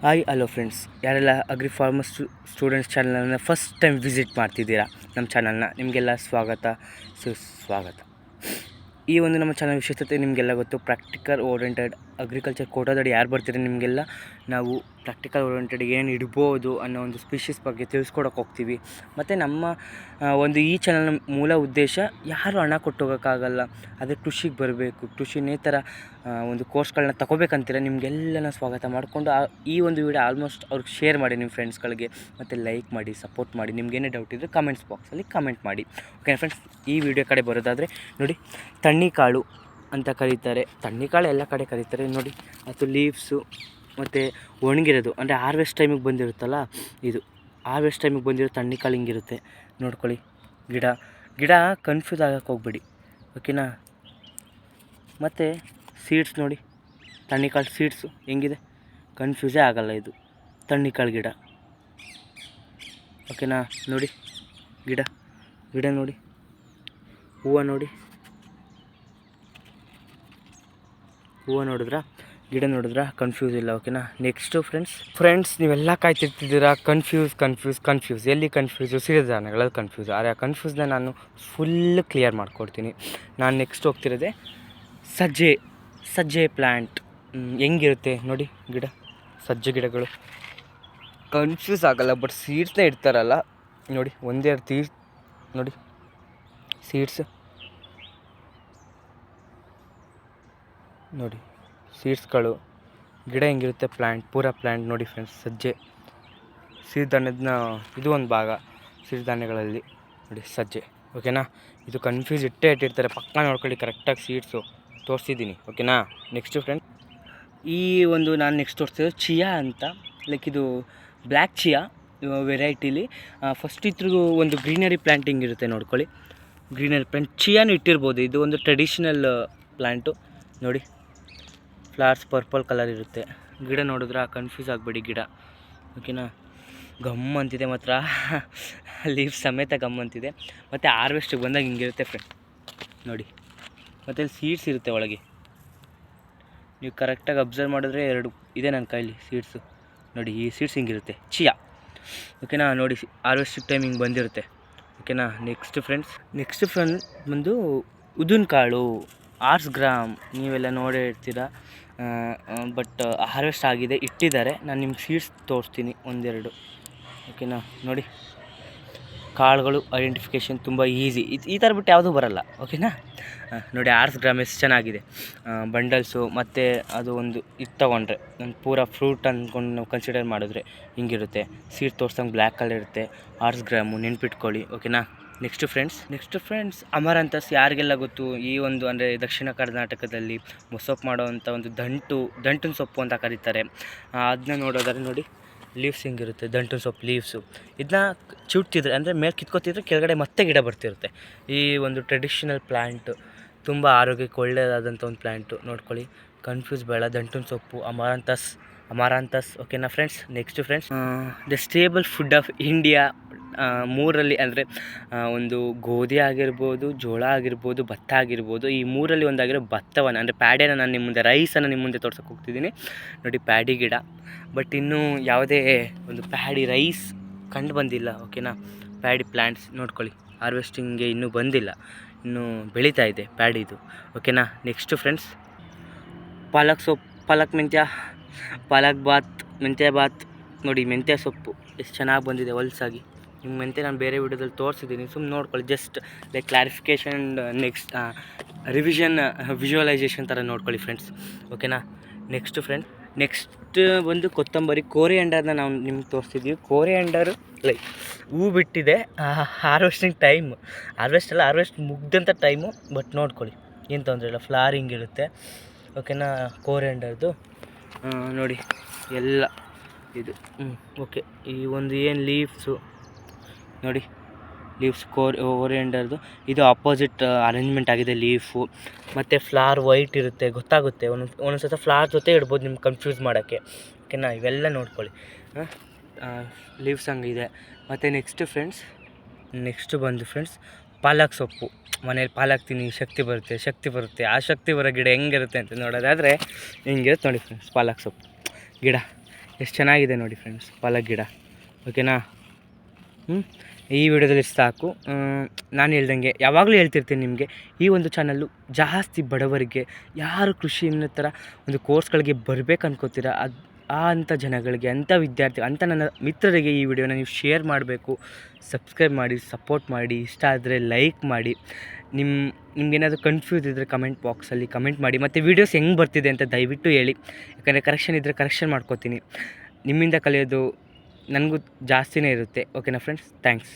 Hi hello friends, ಯಾರೆಲ್ಲ agri farmers students ಚಾನಲನ್ನು first time visit ಮಾಡ್ತಿದ್ದೀರಾ ನಮ್ಮ ಚಾನಲ್ನ, ನಿಮಗೆಲ್ಲ ಸುಸ್ವಾಗತ. ಈ ಒಂದು ನಮ್ಮ ಚಾನಲ್ ವಿಶೇಷತೆ ನಿಮಗೆಲ್ಲ ಗೊತ್ತು. ಪ್ರಾಕ್ಟಿಕಲ್ ಓರಿಯೆಂಟೆಡ್ ಅಗ್ರಿಕಲ್ಚರ್ ಕೋಟಾದಡಿ ಯಾರು ಬರ್ತೀರಿ ನಿಮಗೆಲ್ಲ ನಾವು ಪ್ರಾಕ್ಟಿಕಲ್ ಓರಿಯೆಂಟೆಡ್ ಏನು ಇಡ್ಬೋದು ಅನ್ನೋ ಒಂದು ಸ್ಪೀಷೀಸ್ ಬಗ್ಗೆ ತಿಳಿಸ್ಕೊಡೋಕೆ ಹೋಗ್ತೀವಿ. ಮತ್ತು ನಮ್ಮ ಒಂದು ಈ ಚಾನಲ್ನ ಮೂಲ ಉದ್ದೇಶ ಯಾರು ಹಣ ಕೊಟ್ಟು ಹೋಗೋಕ್ಕಾಗಲ್ಲ, ಅದೇ ಕೃಷಿಗೆ ಬರಬೇಕು, ಕೃಷಿನೇತರ ಒಂದು ಕೋರ್ಸ್ಗಳನ್ನ ತಗೋಬೇಕಂತೀರ ನಿಮಗೆಲ್ಲನ ಸ್ವಾಗತ ಮಾಡಿಕೊಂಡು ಈ ಒಂದು ವಿಡಿಯೋ ಆಲ್ಮೋಸ್ಟ್ ಅವ್ರಿಗೆ ಶೇರ್ ಮಾಡಿ ನಿಮ್ಮ ಫ್ರೆಂಡ್ಸ್ಗಳಿಗೆ, ಮತ್ತು ಲೈಕ್ ಮಾಡಿ, ಸಪೋರ್ಟ್ ಮಾಡಿ. ನಿಮಗೇನೇ ಡೌಟ್ ಇದ್ದರೆ ಕಮೆಂಟ್ಸ್ ಬಾಕ್ಸಲ್ಲಿ ಕಮೆಂಟ್ ಮಾಡಿ. ಓಕೆ ಫ್ರೆಂಡ್ಸ್, ಈ ವಿಡಿಯೋ ಕಡೆ ಬರೋದಾದರೆ ನೋಡಿ, ತಣ್ಣಿಕಾಳು ಅಂತ ಕರೀತಾರೆ. ತಣ್ಣಿಕಾಳು ಎಲ್ಲ ಕಡೆ ಕರೀತಾರೆ ನೋಡಿ. ಅದು ಲೀವ್ಸು ಮತ್ತು ಒಣಗಿರೋದು ಅಂದರೆ ಹಾರ್ವೆಸ್ಟ್ ಟೈಮಿಗೆ ಬಂದಿರುತ್ತಲ್ಲ, ಇದು ಹಾರ್ವೆಸ್ಟ್ ಟೈಮಿಗೆ ಬಂದಿರೋ ತಣ್ಣಿಕಾಳು ಹಿಂಗಿರುತ್ತೆ ನೋಡ್ಕೊಳ್ಳಿ. ಗಿಡ ಕನ್ಫ್ಯೂಸ್ ಆಗೋಕ್ಕೆ ಹೋಗ್ಬೇಡಿ, ಓಕೆನಾ. ಮತ್ತು ಸೀಡ್ಸ್ ನೋಡಿ, ತಣ್ಣಿಕಾಳು ಸೀಡ್ಸು ಹೆಂಗಿದೆ, ಕನ್ಫ್ಯೂಸೇ ಆಗೋಲ್ಲ. ಇದು ತಣ್ಣಿಕಾಳು ಗಿಡ, ಓಕೆನಾ. ನೋಡಿ ಗಿಡ ನೋಡಿ, ಹೂವು ನೋಡಿದ್ರಾ ಕನ್ಫ್ಯೂಸ್ ಇಲ್ಲ, ಓಕೆನಾ. ನೆಕ್ಸ್ಟು ಫ್ರೆಂಡ್ಸ್ ನೀವೆಲ್ಲ ಕಾಯ್ತಿರ್ತಿದ್ದೀರಾ ಕನ್ಫ್ಯೂಸ್ ಎಲ್ಲಿ ಕನ್ಫ್ಯೂಸು, ಸಿರಿಧಾನ್ಯಗಳಲ್ಲಿ ಕನ್ಫ್ಯೂಸ್. ಆದರೆ ಆ ಕನ್ಫ್ಯೂಸ್ನ ನಾನು ಫುಲ್ ಕ್ಲಿಯರ್ ಮಾಡ್ಕೊಡ್ತೀನಿ. ನಾನು ನೆಕ್ಸ್ಟ್ ಹೋಗ್ತಿರೋದೆ ಸಜ್ಜೆ ಪ್ಲ್ಯಾಂಟ್. ಹೆಂಗಿರುತ್ತೆ ನೋಡಿ ಸಜ್ಜೆ ಗಿಡಗಳು ಕನ್ಫ್ಯೂಸ್ ಆಗಲ್ಲ. ಬಟ್ ಸೀಡ್ಸ್ನೇ ಇಡ್ತಾರಲ್ಲ ನೋಡಿ, ಒಂದೆರಡು ನೋಡಿ ಸೀಡ್ಸ್ ನೋಡಿ, ಸೀಡ್ಸ್ಗಳು. ಗಿಡ ಹೆಂಗಿರುತ್ತೆ, ಪೂರಾ ಪ್ಲ್ಯಾಂಟ್ ನೋಡಿ ಫ್ರೆಂಡ್ಸ್. ಸಜ್ಜೆ ಸಿರಿಧಾನ್ಯದ ಇದು ಒಂದು ಭಾಗ ಸಿರಿಧಾನ್ಯಗಳಲ್ಲಿ ನೋಡಿ, ಸಜ್ಜೆ, ಓಕೆನಾ. ಇದು ಕನ್ಫ್ಯೂಸ್ ಇಟ್ಟಿರ್ತಾರೆ, ಪಕ್ಕ ನೋಡ್ಕೊಳ್ಳಿ ಕರೆಕ್ಟಾಗಿ. ಸೀಡ್ಸು ತೋರಿಸಿದ್ದೀನಿ, ಓಕೆನಾ. ನೆಕ್ಸ್ಟು ಫ್ರೆಂಡ್ಸ್, ಈ ಒಂದು ನಾನು ನೆಕ್ಸ್ಟ್ ತೋರಿಸ್ತಿರೋದು ಚಿಯಾ ಅಂತ. ಲೈಕ್ ಇದು ಬ್ಲ್ಯಾಕ್ ಚಿಯಾ ವೆರೈಟಿಲಿ ಫಸ್ಟ್ ಇದ್ರಿಗೂ ಒಂದು ಗ್ರೀನರಿ ಪ್ಲ್ಯಾಂಟಿಂಗ್ ಇರುತ್ತೆ ನೋಡ್ಕೊಳ್ಳಿ. ಗ್ರೀನರಿ ಪ್ಲ್ಯಾಂಟ್ ಚಿಯಾನು ಇಟ್ಟಿರ್ಬೋದು. ಇದು ಒಂದು ಟ್ರೆಡಿಷ್ನಲ್ ಪ್ಲ್ಯಾಂಟು ನೋಡಿ. ಫ್ಲವರ್ಸ್ ಪರ್ಪಲ್ ಕಲರ್ ಇರುತ್ತೆ. ಗಿಡ ನೋಡಿದ್ರೆ ಕನ್ಫ್ಯೂಸ್ ಆಗಬೇಡಿ, ಓಕೆನಾ. ಗಮ್ ಅಂತಿದೆ ಮಾತ್ರ, ಲೀವ್ ಸಮೇತ ಗಮ್ ಅಂತಿದೆ. ಮತ್ತು ಹಾರ್ವೆಸ್ಟಿಗೆ ಬಂದಾಗ ಹಿಂಗಿರುತ್ತೆ ಫ್ರೆಂಡ್ ನೋಡಿ. ಮತ್ತು ಇಲ್ಲಿ ಸೀಡ್ಸ್ ಇರುತ್ತೆ ಒಳಗೆ, ನೀವು ಕರೆಕ್ಟಾಗಿ ಅಬ್ಸರ್ವ್ ಮಾಡಿದ್ರೆ 2 ಇದೆ ನನ್ನ ಕೈಲಿ ಸೀಡ್ಸು ನೋಡಿ. ಈ ಸೀಡ್ಸ್ ಹಿಂಗಿರುತ್ತೆ ಚಿಯಾ, ಓಕೆನಾ. ನೋಡಿ ಹಾರ್ವೆಸ್ಟಿಂಗ್ ಟೈಮ್ ಹಿಂಗೆ ಬಂದಿರುತ್ತೆ, ಓಕೆನಾ. ನೆಕ್ಸ್ಟ್ ಫ್ರೆಂಡ್ ಬಂದು ಉದ್ದಿನಕಾಳು 6 ಗ್ರಾಮ್. ನೀವೆಲ್ಲ ನೋಡೇ ಇರ್ತೀರ. ಬಟ್ ಹಾರ್ವೆಸ್ಟ್ ಆಗಿದೆ, ಇಟ್ಟಿದ್ದಾರೆ. ನಾನು ನಿಮ್ಗೆ ಸೀಡ್ಸ್ ತೋರಿಸ್ತೀನಿ ಒಂದೆರಡು, ಓಕೆನಾ. ನೋಡಿ ಕಾಳುಗಳು ಐಡೆಂಟಿಫಿಕೇಷನ್ ತುಂಬ ಈಸಿ. ಈ ಥರ ಬಿಟ್ಟು ಯಾವುದೂ ಬರಲ್ಲ, ಓಕೆನಾ. ನೋಡಿ 6 ಗ್ರಾಮ್ ಎಷ್ಟು ಚೆನ್ನಾಗಿದೆ ಬಂಡಲ್ಸು. ಮತ್ತು ಅದು ಒಂದು ಇದು ತೊಗೊಂಡ್ರೆ ಒಂದು ಪೂರಾ ಫ್ರೂಟ್ ಅಂದ್ಕೊಂಡು ನಾವು ಕನ್ಸಿಡರ್ ಮಾಡಿದ್ರೆ ಹಿಂಗಿರುತ್ತೆ. ಸೀಡ್ ತೋರ್ಸಂಗೆ ಬ್ಲ್ಯಾಕ್ ಕಲರ್ ಇರುತ್ತೆ. 6 ಗ್ರಾಮು ನೆನ್ಪಿಟ್ಕೊಳ್ಳಿ, ಓಕೆನಾ. Next friends amaranthus. ಯಾರಿಗೆಲ್ಲ ಗೊತ್ತು, ಈ ಒಂದು ಅಂದರೆ ದಕ್ಷಿಣ ಕರ್ನಾಟಕದಲ್ಲಿ ಸೊಪ್ಪು ಮಾಡೋವಂಥ ಒಂದು ದಂಟಿನ ಸೊಪ್ಪು ಅಂತ ಕರೀತಾರೆ. ಅದನ್ನ ನೋಡೋದಾದ್ರೆ ನೋಡಿ, ಲೀವ್ಸ್ ಹಿಂಗಿರುತ್ತೆ, ದಂಟಿನ ಸೊಪ್ಪು ಲೀವ್ಸು. ಇದನ್ನ ಚುಟ್ತಿದ್ರೆ ಅಂದರೆ ಮೇಲೆ ಕಿತ್ಕೊತಿದ್ರೆ ಕೆಳಗಡೆ ಮತ್ತೆ ಗಿಡ ಬರ್ತಿರುತ್ತೆ. ಈ ಒಂದು ಟ್ರೆಡಿಷ್ನಲ್ ಪ್ಲ್ಯಾಂಟು ತುಂಬ ಆರೋಗ್ಯಕ್ಕೆ ಒಳ್ಳೆಯದಾದಂಥ ಒಂದು ಪ್ಲ್ಯಾಂಟು ನೋಡ್ಕೊಳ್ಳಿ. ಕನ್ಫ್ಯೂಸ್ ಬೇಡ, ದಂಟಿನ ಸೊಪ್ಪು ಅಮಾರಾಂತಸ್, ಓಕೆನಾ friends. Next friends, the staple food of India. 3ರಲ್ಲಿ ಅಂದರೆ ಒಂದು ಗೋಧಿ ಆಗಿರ್ಬೋದು, ಜೋಳ ಆಗಿರ್ಬೋದು, ಭತ್ತ ಆಗಿರ್ಬೋದು. ಈ 3ರಲ್ಲಿ ಒಂದಾಗಿರೋ ಭತ್ತವನ್ನು ಅಂದರೆ ಪ್ಯಾಡಿಯನ್ನು ನಾನು ನಿಮ್ಮ ಮುಂದೆ, ರೈಸನ್ನು ನಿಮ್ಮ ಮುಂದೆ ತೋರ್ಸೋಕೆ ಹೋಗ್ತಿದ್ದೀನಿ ನೋಡಿ. ಪ್ಯಾಡಿ ಗಿಡ, ಬಟ್ ಇನ್ನೂ ಯಾವುದೇ ಒಂದು ಪ್ಯಾಡಿ ರೈಸ್ ಕಂಡು ಬಂದಿಲ್ಲ, ಓಕೆನಾ. ಪ್ಯಾಡಿ ಪ್ಲ್ಯಾಂಟ್ಸ್ ನೋಡ್ಕೊಳ್ಳಿ, ಹಾರ್ವೆಸ್ಟಿಂಗ್ಗೆ ಇನ್ನೂ ಬಂದಿಲ್ಲ, ಇನ್ನೂ ಬೆಳೀತಾ ಇದೆ ಪ್ಯಾಡಿದು, ಓಕೆನಾ. ನೆಕ್ಸ್ಟ್ ಫ್ರೆಂಡ್ಸ್, ಪಾಲಕ್ ಮೆಂತ್ಯ ಬಾತ್ ನೋಡಿ. ಮೆಂತ್ಯ ಸೊಪ್ಪು ಎಷ್ಟು ಚೆನ್ನಾಗಿ ಬಂದಿದೆ ಹೊಲ್ಸಾಗಿ. ನಿಮ್ಮ ಮೆಂತ್ಯ ನಾನು ಬೇರೆ ವಿಡಿಯೋದಲ್ಲಿ ತೋರಿಸಿದ್ದೀನಿ, ಸುಮ್ಮನೆ ನೋಡ್ಕೊಳ್ಳಿ. Just like clarification and next revision visualisation ಥರ ನೋಡ್ಕೊಳ್ಳಿ ಫ್ರೆಂಡ್ಸ್, ಓಕೆನಾ. ನೆಕ್ಸ್ಟ್ ಬಂದು ಕೊತ್ತಂಬರಿ, ಕೋರಿಯಾಂಡರ್ನ ನಾವು ನಿಮ್ಗೆ ತೋರಿಸ್ತಿದ್ದೀವಿ. ಕೋರಿಯಾಂಡರು ಲೈಕ್ ಹೂ ಬಿಟ್ಟಿದೆ, ಹಾರ್ವೆಸ್ಟ್ ಮುಗ್ದಂಥ ಟೈಮು. ಬಟ್ ನೋಡ್ಕೊಳ್ಳಿ, ಏನು ತೊಂದರೆ ಇಲ್ಲ, ಫ್ಲವರಿಂಗ್ ಇರುತ್ತೆ, ಓಕೆನಾ. ಕೋರಿಯಾಂಡರ್ದು ನೋಡಿ ಎಲ್ಲ ಇದು ಓಕೆ. ಈ ಒಂದು ಏನು ಲೀವ್ಸು ನೋಡಿ, ಲೀವ್ಸ್ ಕೋರಿಯಾಂಡರ್ದು ಇದು ಆಪೋಸಿಟ್ ಅರೇಂಜ್ಮೆಂಟ್ ಆಗಿದೆ ಲೀಫು. ಮತ್ತು ಫ್ಲವರ್ ವೈಟ್ ಇರುತ್ತೆ, ಗೊತ್ತಾಗುತ್ತೆ. ಒಂದೊಂದು ಸಲ ಫ್ಲವರ್ ಜೊತೆ ಇಡ್ಬೋದು ನಿಮ್ಗೆ ಕನ್ಫ್ಯೂಸ್ ಮಾಡೋಕ್ಕೆ, ಓಕೆನಾ. ಇವೆಲ್ಲ ನೋಡ್ಕೊಳ್ಳಿ, ಲೀವ್ಸ್ ಹಂಗಿದೆ. ಮತ್ತು ನೆಕ್ಸ್ಟ್ ಬಂದು ಫ್ರೆಂಡ್ಸ್, ಪಾಲಕ್ ಸೊಪ್ಪು. ಮನೇಲಿ ಪಾಲಕ್ ತಿನ್ನಿ, ಶಕ್ತಿ ಬರುತ್ತೆ. ಆ ಶಕ್ತಿ ಬರೋ ಗಿಡ ಹೆಂಗಿರುತ್ತೆ ಅಂತ ನೋಡೋದಾದರೆ ಹಿಂಗಿರುತ್ತೆ ನೋಡಿ ಫ್ರೆಂಡ್ಸ್. ಪಾಲಕ್ ಸೊಪ್ಪು ಗಿಡ ಎಷ್ಟು ಚೆನ್ನಾಗಿದೆ ನೋಡಿ ಫ್ರೆಂಡ್ಸ್ ಪಾಲಕ್ ಗಿಡ. ಓಕೆನಾ. ಈ ವಿಡಿಯೋದಲ್ಲಿ ಸಾಕು. ನಾನು ಹೇಳ್ದಂಗೆ ಯಾವಾಗಲೂ ಹೇಳ್ತಿರ್ತೀನಿ ನಿಮಗೆ, ಈ ಒಂದು ಚಾನಲ್ಲು ಜಾಸ್ತಿ ಬಡವರಿಗೆ, ಯಾರು ಕೃಷಿ ಅನ್ನೋ ಥರ ಒಂದು ಕೋರ್ಸ್ಗಳಿಗೆ ಬರಬೇಕು ಅನ್ಕೋತೀರ ಅಂಥ ಜನಗಳಿಗೆ, ಅಂಥ ವಿದ್ಯಾರ್ಥಿ, ಅಂಥ ನನ್ನ ಮಿತ್ರರಿಗೆ ಈ ವಿಡಿಯೋನ ನೀವು ಶೇರ್ ಮಾಡಬೇಕು. ಸಬ್ಸ್ಕ್ರೈಬ್ ಮಾಡಿ, ಸಪೋರ್ಟ್ ಮಾಡಿ, ಇಷ್ಟ ಆದರೆ ಲೈಕ್ ಮಾಡಿ. ನಿಮ್ಗೇನಾದರೂ ಕನ್ಫ್ಯೂಸ್ ಇದ್ದರೆ ಕಮೆಂಟ್ ಬಾಕ್ಸಲ್ಲಿ ಕಮೆಂಟ್ ಮಾಡಿ. ಮತ್ತು ವೀಡಿಯೋಸ್ ಹೆಂಗೆ ಬರ್ತಿದೆ ಅಂತ ದಯವಿಟ್ಟು ಹೇಳಿ, ಯಾಕಂದರೆ ಕರೆಕ್ಷನ್ ಇದ್ದರೆ ಕರೆಕ್ಷನ್ ಮಾಡ್ಕೋತೀನಿ. ನಿಮ್ಮಿಂದ ಕಲಿಯೋದು ನನಗೂ ಜಾಸ್ತಿನೇ ಇರುತ್ತೆ. ಓಕೆನಾ ಫ್ರೆಂಡ್ಸ್, ಥ್ಯಾಂಕ್ಸ್.